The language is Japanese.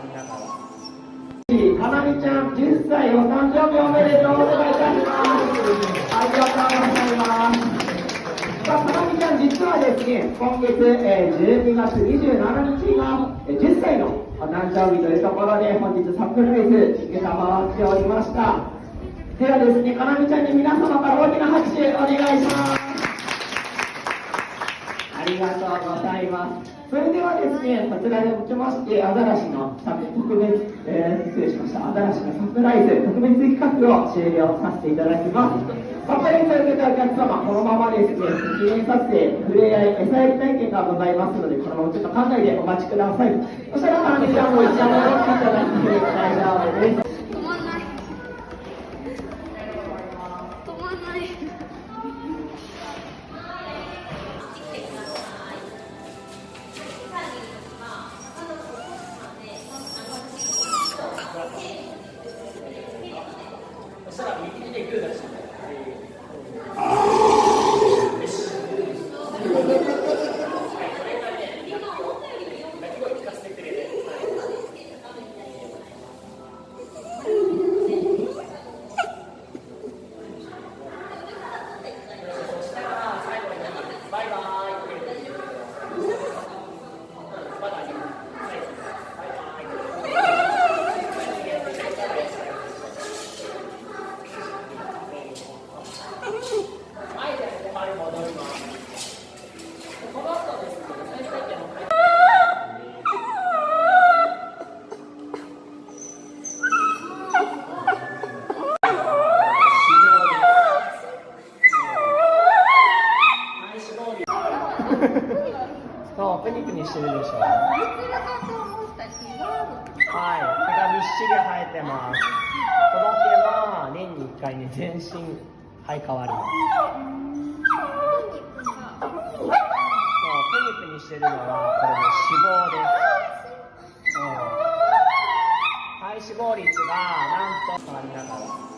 りながら。かなみちゃん10歳お誕生日おめでとうございます。ありがとうございます。さあ、かなみちゃん実はですね、今月、12月27日が10歳のお誕生日というところで、本日サプライズ承っておりました。ではですね、かなみちゃんに皆様から大きな拍手お願いします。ありがとうございます。それではですね、こちらでもちまして、アザラシの特別、失礼しました、アザラシのサプライズ特別企画を終了させていただきます。サプライズを受けたお客様、このままですね、記念撮影、触れ合い、餌やり体験がございますので、このままちょっと館内でお待ちください。そしたら、かなみちゃんも一緒に戻っていただいて大丈夫です。止まんない。止まんない。そしたら右でグー出して。そう、プニプニしてるでしょ。はい、毛がびっしり生えてます。この毛は年に1回ね、全身生え変わります。そう、プニプニしてるのはこれね、脂肪です。体脂肪率がなんと変わりながら。